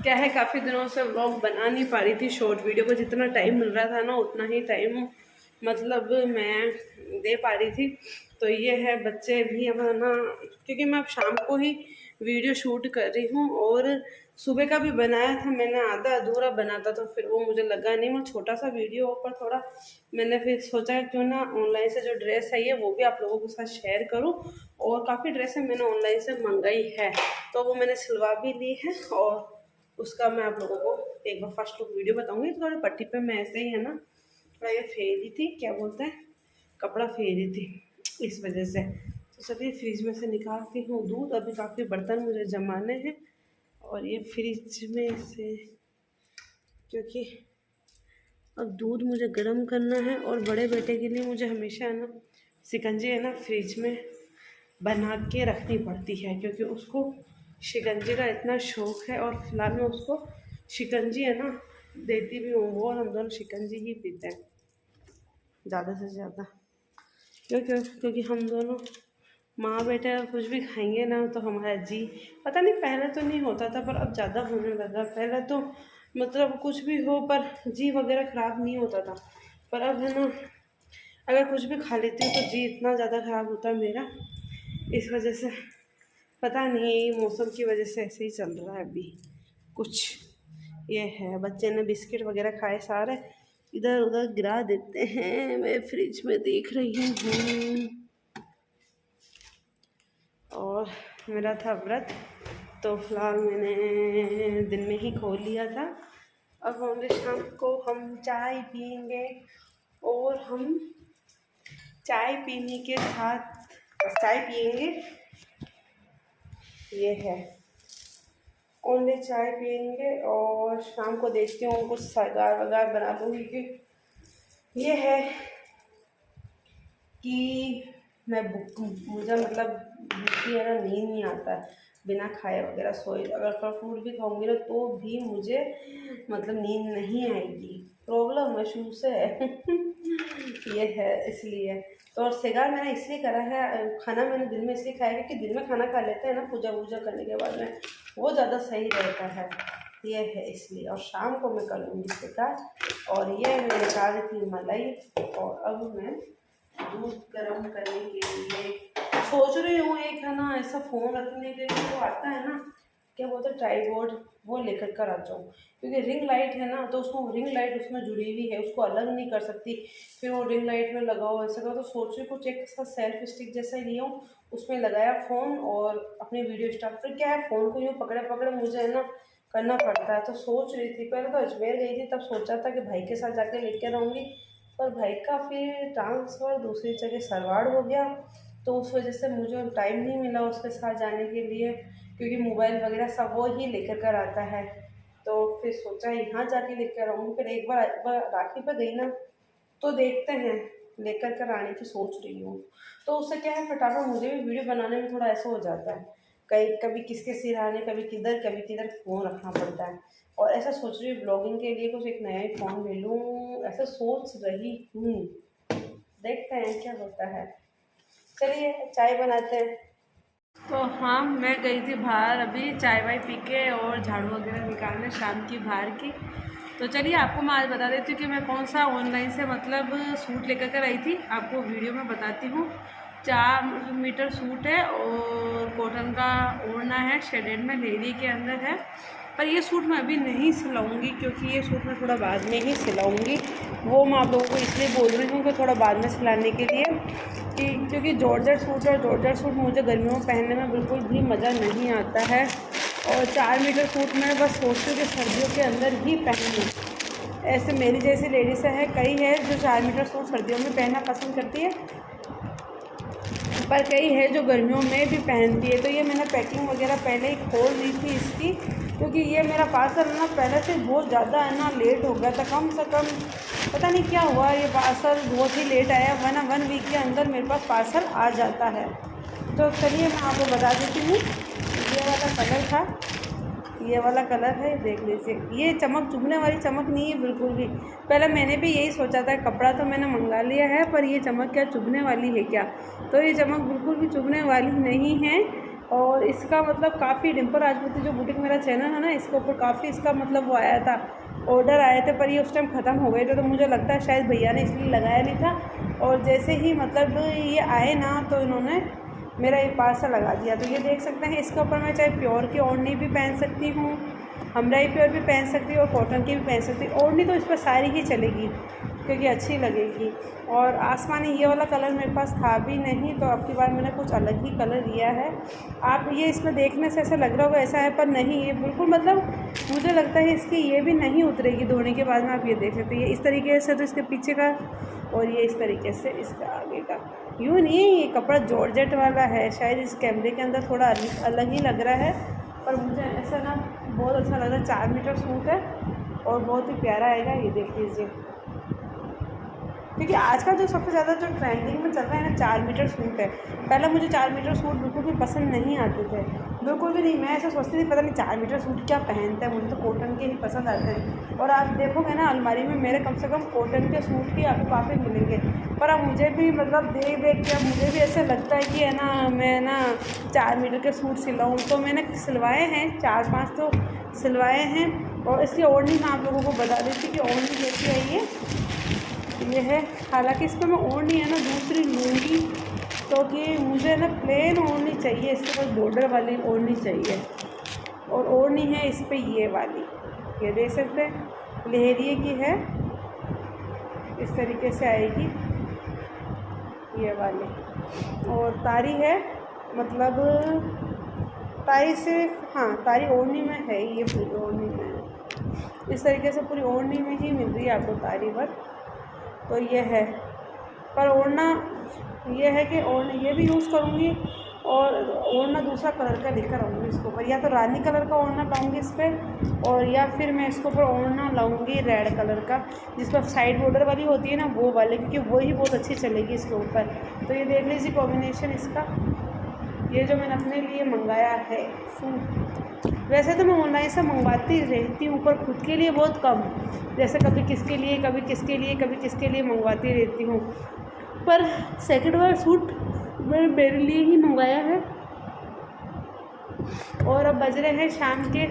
क्या है, काफ़ी दिनों से व्लॉग बना नहीं पा रही थी। शॉर्ट वीडियो को जितना टाइम मिल रहा था ना उतना ही टाइम मतलब मैं दे पा रही थी। तो ये है, बच्चे भी अब ना, क्योंकि मैं अब शाम को ही वीडियो शूट कर रही हूँ। और सुबह का भी बनाया था मैंने, आधा अधूरा बना था, तो फिर वो मुझे लगा नहीं, वो छोटा सा वीडियो ऊपर थोड़ा मैंने फिर सोचा क्यों ना ऑनलाइन से जो ड्रेस है ये वो भी आप लोगों के साथ शेयर करूँ। और काफ़ी ड्रेसें मैंने ऑनलाइन से मंगाई है, तो वो मैंने सिलवा भी ली है। और उसका मैं आप लोगों को एक बार फर्स्ट लुक वीडियो बताऊंगी। थोड़ा पट्टी पे मैं ऐसे ही है ना, थोड़ा ये फेरी थी, क्या बोलते हैं, कपड़ा फेरी थी, इस वजह से। तो सभी फ्रिज में से निकालती हूँ दूध। अभी काफ़ी बर्तन मुझे जमाने हैं और ये फ्रिज में से, क्योंकि अब दूध मुझे गर्म करना है। और बड़े बेटे के लिए मुझे हमेशा है ना शिकंजी है ना फ्रिज में बना के रखनी पड़ती है, क्योंकि उसको शिकंजी का इतना शौक़ है। और फिलहाल मैं उसको शिकंजी है ना देती भी हूँ, वो और हम दोनों शिकंजी ही पीते हैं ज़्यादा से ज़्यादा। क्योंकि हम दोनों माँ बेटा कुछ भी खाएंगे ना तो हमारा जी, पता नहीं पहले तो नहीं होता था पर अब ज़्यादा होने लगा। पहले तो मतलब कुछ भी हो पर जी वगैरह ख़राब नहीं होता था, पर अब है ना अगर कुछ भी खा लेती हूँ तो जी इतना ज़्यादा ख़राब होता है मेरा। इस वजह से पता नहीं, मौसम की वजह से ऐसे ही चल रहा है अभी कुछ। ये है, बच्चे ने बिस्किट वगैरह खाए सारे, इधर उधर गिरा देते हैं। मैं फ्रिज में देख रही हूँ। और मेरा था व्रत, तो फिलहाल मैंने दिन में ही खोल लिया था। अब हम शाम को हम चाय पियेंगे, और हम चाय पीने के साथ चाय पियेंगे, ये है, ओनली चाय पियेंगे। और शाम को देखती हूँ कुछ सगार वगार बना लूँगी, कि ये है कि मैं मुझे मतलब भूखी है ना, नींद नहीं आता है बिना खाए वगैरह सोए। अगर फल फ्रूट भी खाऊंगी ना तो भी मुझे मतलब नींद नहीं आएगी, प्रॉब्लम है शुरू से है ये है इसलिए। तो और सिगार मैंने इसलिए करा है, खाना मैंने दिन में इसलिए खाया क्योंकि दिन में खाना खा लेते हैं ना पूजा वूजा करने के बाद में, वो ज़्यादा सही रहता है, ये है इसलिए। और शाम को मैं कर लूँगी सिगार। और ये मैं निकाल रही थी मलाई, और अब मैं दूध गर्म करने के लिए सोच रही हूँ एक है ना ऐसा फ़ोन रखने के लिए, वो आता है ना क्या बोलते हैं ट्राइपॉड, वो लेकर कर आ जाऊँ। क्योंकि रिंग लाइट है ना, तो उसको रिंग लाइट उसमें जुड़ी हुई है, उसको अलग नहीं कर सकती, फिर वो रिंग लाइट में लगाओ ऐसा करो। तो सोच रही कुछ एक सा सेल्फ स्टिक जैसा ही लिया हूँ, उसमें लगाया फ़ोन और अपनी वीडियो स्टार्ट। फिर क्या है, फ़ोन को यूँ पकड़े पकड़े मुझे है ना करना पड़ता है। तो सोच रही थी, पहले तो अजमेर गई थी तब सोचा था कि भाई के साथ जाके लेकर रहूँगी, पर भाई का फिर ट्रांसफ़र दूसरी जगह सरवाड़ हो गया, तो उस वजह से मुझे टाइम नहीं मिला उसके साथ जाने के लिए, क्योंकि मोबाइल वगैरह सब वो ही लेकर कर आता है। तो फिर सोचा यहाँ जाके लेकर आऊँ। फिर एक बार राखी पर गई ना, तो देखते हैं, लेकर कर आने की सोच रही हूँ। तो उससे क्या है, फटाफट मुझे भी वीडियो बनाने में थोड़ा ऐसा हो जाता है, कहीं कभी किसके सिर आने, कभी किधर फ़ोन रखना पड़ता है। और ऐसा सोच रही हूँ ब्लॉगिंग के लिए कुछ एक नया ही फ़ोन ले लूँ, ऐसा सोच रही हूँ, देखते हैं क्या होता है। चलिए चाय बनाते हैं। तो हाँ, मैं गई थी बाहर अभी चाय वाय पी के और झाड़ू वगैरह निकालने शाम की बाहर की। तो चलिए आपको मैं आज बता देती हूँ कि मैं कौन सा ऑनलाइन से मतलब सूट लेकर कर आई थी, आपको वीडियो में बताती हूँ। 4 मीटर सूट है और कॉटन का ओढ़ना है, शेडेड में लेरी के अंदर है। पर ये सूट मैं अभी नहीं सिलाऊंगी, क्योंकि ये सूट मैं थोड़ा बाद में ही सिलाऊंगी। वो मैं आप लोगों को इसलिए बोल रही हूँ कि थोड़ा बाद में सिलाने के लिए, कि क्योंकि जॉर्जेट सूट और जॉर्जेट सूट मुझे गर्मियों में पहनने में बिल्कुल भी मज़ा नहीं आता है। और 4 मीटर सूट मैं बस सोचती हूँ कि सर्दियों के अंदर ही पहनूँ। ऐसे मेरी जैसी लेडीज़ है, कई है जो 4 मीटर सूट सर्दियों में पहनना पसंद करती है, पर कई है जो गर्मियों में भी पहनती है। तो ये मैंने पैकिंग वगैरह पहले ही खोल दी थी इसकी, क्योंकि ये मेरा पार्सल ना पहले से बहुत ज़्यादा है ना लेट हो गया था। कम से कम पता नहीं क्या हुआ, ये पार्सल बहुत ही लेट आया, वरना 1 वीक के अंदर मेरे पास पार्सल आ जाता है। तो चलिए मैं आपको बता देती हूँ, ये वाला कलर था, ये वाला कलर है, देख लीजिए। ये चमक चुभने वाली चमक नहीं है बिल्कुल भी। पहले मैंने भी यही सोचा था, कपड़ा तो मैंने मंगा लिया है पर ये चमक क्या चुभने वाली है क्या, तो ये चमक बिल्कुल भी चुभने वाली नहीं है। और इसका मतलब काफ़ी डिम्पल राजपूती जो बुटीक मेरा चैनल है ना, इसके ऊपर काफ़ी इसका मतलब वो आया था, ऑर्डर आए थे, पर ये उस टाइम ख़त्म हो गए थे। तो मुझे लगता है शायद भैया ने इसलिए लगाया नहीं था, और जैसे ही मतलब ये आए ना तो इन्होंने मेरा ये पार्सल लगा दिया। तो ये देख सकते हैं, इसके ऊपर मैं चाहे प्योर की ओढ़नी भी पहन सकती हूँ, हमराई प्योर भी पहन सकती हूँ, और कॉटन की भी पहन सकती हूँ। ओढ़नी तो इस पर सारी ही चलेगी क्योंकि अच्छी लगेगी। और आसमानी ये वाला कलर मेरे पास था भी नहीं, तो अब की बार मैंने कुछ अलग ही कलर लिया है। आप ये इसमें देखने से ऐसा लग रहा होगा ऐसा है, पर नहीं, ये बिल्कुल मतलब मुझे लगता है इसकी ये भी नहीं उतरेगी धोने के बाद में। आप ये देख सकते हैं, ये इस तरीके से तो इसके पीछे का, और ये इस तरीके से इसका आगे का। यूँ नहीं, ये कपड़ा जॉर्जेट वाला है, शायद इस कैमरे के अंदर थोड़ा अलग ही लग रहा है, पर मुझे ऐसा ना बहुत अच्छा लग रहा है। 4 मीटर सूट है और बहुत ही प्यारा आएगा, ये देख लीजिए। क्योंकि आज का जो सबसे ज़्यादा जो ट्रेंडिंग में चल रहा है ना, 4 मीटर सूट है। पहले मुझे 4 मीटर सूट बिल्कुल भी पसंद नहीं आते थे, बिल्कुल भी नहीं। मैं ऐसा सोचती थी पता नहीं 4 मीटर सूट क्या पहनते हैं, मुझे तो कॉटन के ही पसंद आते हैं। और आप देखोगे ना अलमारी में मेरे कम से कम कॉटन के सूट ही आपको काफ़ी मिलेंगे। पर अब मुझे भी मतलब देख देख के अब मुझे भी ऐसा लगता है कि है ना, मैं ना 4 मीटर के सूट सिलाऊँ। तो मैंने सिलवाए हैं 4-5 तो सिलवाए हैं। और इसकी ओढ़नी मैं आप लोगों को बता देती कि ओढ़नी कैसी आई है, ये है। हालांकि इस पर मैं ओढ़नी है ना दूसरी लूँगी, क्योंकि मुझे ना प्लेन ओढ़नी चाहिए, इसके पास बॉर्डर वाली ओढ़नी चाहिए। और ओढ़नी है इस पर ये वाली, ये देख सकते हैं लहरिए की है, इस तरीके से आएगी ये वाली। और तारी है, मतलब तारी से, हाँ तारी ओढ़नी में है, ये पूरी ओढ़नी में है। इस तरीके से पूरी ओढ़नी में ही मिल रही है आपको तारी वर्क। तो ये है, पर ओढ़ना ये है कि ओढ़ना ये भी यूज़ करूँगी, और ओढ़ना दूसरा कलर का लेकर आऊँगी इसके ऊपर, या तो रानी कलर का ओढ़ना लाऊँगी इस पर, और या फिर मैं इसके ऊपर ओढ़ना लाऊँगी रेड कलर का, जिस पर साइड बॉर्डर वाली होती है ना वो वाले, क्योंकि वही बहुत अच्छी चलेगी इसके ऊपर। तो ये देख लीजिए कॉम्बिनेशन इसका, ये जो मैंने अपने लिए मंगाया है सूट। वैसे तो मैं ऑनलाइन से मंगवाती रहती हूँ, पर खुद के लिए बहुत कम, जैसे कभी किसके लिए, कभी किसके लिए, कभी किसके लिए मंगवाती रहती हूँ। पर सेकंड वाला सूट मैंने मेरे लिए ही मंगवाया है। और अब बज रहे हैं शाम के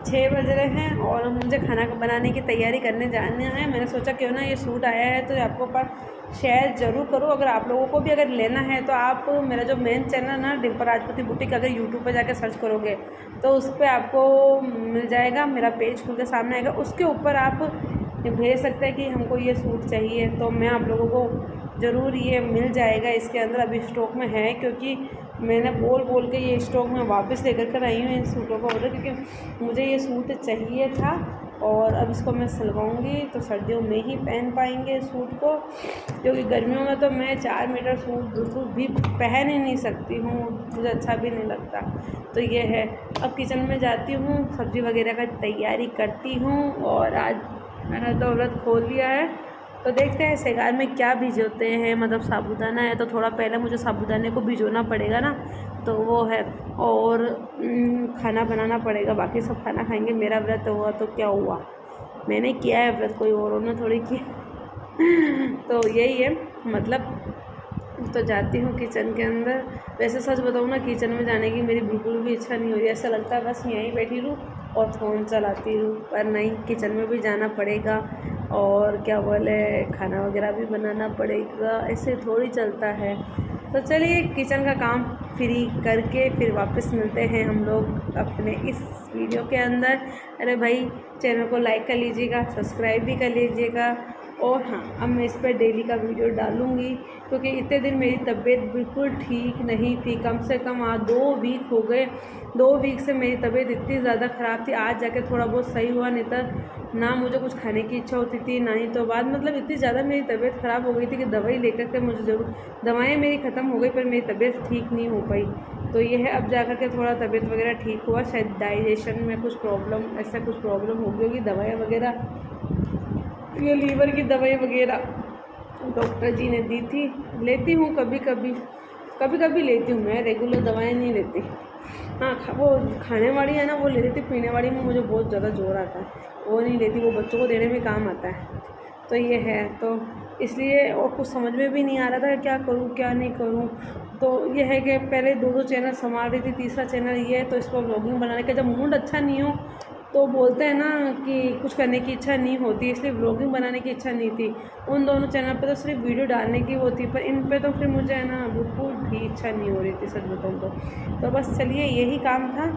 6 बज रहे हैं, और अब मुझे खाना बनाने की तैयारी करने जाना है। मैंने सोचा क्यों ना ये सूट आया है तो आपको पास शेयर ज़रूर करो। अगर आप लोगों को भी अगर लेना है तो आप मेरा जो मेन चैनल है ना डिम्पल राजपूती बुटीक, अगर यूट्यूब पर जाकर सर्च करोगे तो उस पर आपको मिल जाएगा, मेरा पेज खुल के सामने आएगा। उसके ऊपर आप भेज सकते हैं कि हमको ये सूट चाहिए, तो मैं आप लोगों को ज़रूर ये मिल जाएगा। इसके अंदर अभी स्टॉक में है, क्योंकि मैंने बोल के ये स्टॉक में वापस लेकर कर आई हूँ इन सूटों का ऑर्डर, क्योंकि मुझे ये सूट चाहिए था। और अब इसको मैं सिलवाऊँगी तो सर्दियों में ही पहन पाएंगे इस सूट को, क्योंकि गर्मियों में तो मैं 4 मीटर सूट बिल्कुल भी पहन ही नहीं सकती हूँ, मुझे अच्छा भी नहीं लगता। तो ये है, अब किचन में जाती हूँ, सब्ज़ी वगैरह का तैयारी करती हूँ। और आज मैंने तो व्रत खोल लिया है, तो देखते हैं सेगार में क्या भिजोते हैं। मतलब साबूदाना है तो थोड़ा पहले मुझे साबूदाने को भिजोना पड़ेगा ना, तो वो है। और खाना बनाना पड़ेगा, बाकी सब खाना खाएंगे। मेरा व्रत हुआ तो क्या हुआ, मैंने किया है व्रत, कोई औरों ने थोड़ी किया। तो यही है मतलब। तो जाती हूँ किचन के अंदर। वैसे सच बताऊँ ना, किचन में जाने की मेरी बिल्कुल भी इच्छा नहीं हो रही, ऐसा लगता है बस यहीं बैठी रहूँ और फ़ोन चलाती रहूँ। पर नहीं, किचन में भी जाना पड़ेगा, और क्या बोले खाना वगैरह भी बनाना पड़ेगा, ऐसे थोड़ी चलता है। तो चलिए किचन का काम फ्री करके फिर वापस मिलते हैं हम लोग अपने इस वीडियो के अंदर। अरे भाई, चैनल को लाइक कर लीजिएगा, सब्सक्राइब भी कर लीजिएगा। और हाँ, अब मैं इस पर डेली का वीडियो डालूँगी, क्योंकि इतने दिन मेरी तबीयत बिल्कुल ठीक नहीं थी। कम से कम आज 2 वीक हो गए, 2 वीक से मेरी तबीयत इतनी ज़्यादा ख़राब थी। आज जाके थोड़ा बहुत सही हुआ, नहीं तो ना मुझे कुछ खाने की इच्छा होती थी, ना ही तो बाद मतलब इतनी ज़्यादा मेरी तबीयत ख़राब हो गई थी कि दवाई लेकर के मुझे ज़रूर, दवाएँ मेरी ख़त्म हो गई पर मेरी तबीयत ठीक नहीं हो पाई। तो ये है, अब जा कर के थोड़ा तबीयत वगैरह ठीक हुआ। शायद डाइजेशन में कुछ प्रॉब्लम, ऐसा कुछ प्रॉब्लम हो गई होगी। दवाएँ वगैरह, ये लीवर की दवाई वगैरह डॉक्टर जी ने दी थी, लेती हूँ कभी कभी लेती हूँ। मैं रेगुलर दवाएं नहीं लेती। हाँ, वो खाने वाली है ना वो ले लेती, पीने वाली में मुझे बहुत ज़्यादा जोर आता है, वो नहीं लेती। वो बच्चों को देने में काम आता है। तो ये है, तो इसलिए और कुछ समझ में भी नहीं आ रहा था कि क्या करूँ क्या नहीं करूँ। तो ये है कि पहले 2-2 चैनल संभाल रही थी, तीसरा चैनल ये है, तो इस पर व्लॉगिंग बनाने का जब मूड अच्छा नहीं हो तो बोलते हैं ना कि कुछ करने की इच्छा नहीं होती, इसलिए व्लॉगिंग बनाने की इच्छा नहीं थी। उन दोनों चैनल पे तो सिर्फ वीडियो डालने की वो थी, पर इन पे तो फिर मुझे है ना बिल्कुल भी इच्छा नहीं हो रही थी, सच बताऊँ तो बस चलिए यही काम था।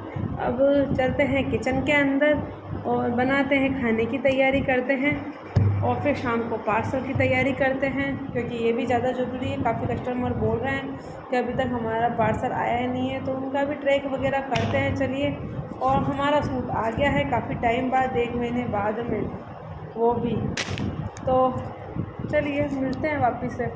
अब चलते हैं किचन के अंदर और बनाते हैं, खाने की तैयारी करते हैं और फिर शाम को पार्सल की तैयारी करते हैं, क्योंकि ये भी ज़्यादा ज़रूरी है। काफ़ी कस्टमर बोल रहे हैं कि अभी तक हमारा पार्सल आया ही नहीं है, तो उनका भी ट्रैक वगैरह करते हैं। चलिए, और हमारा सूट आ गया है काफ़ी टाइम बाद, 1 महीने बाद में, वो भी। तो चलिए मिलते हैं वापस से।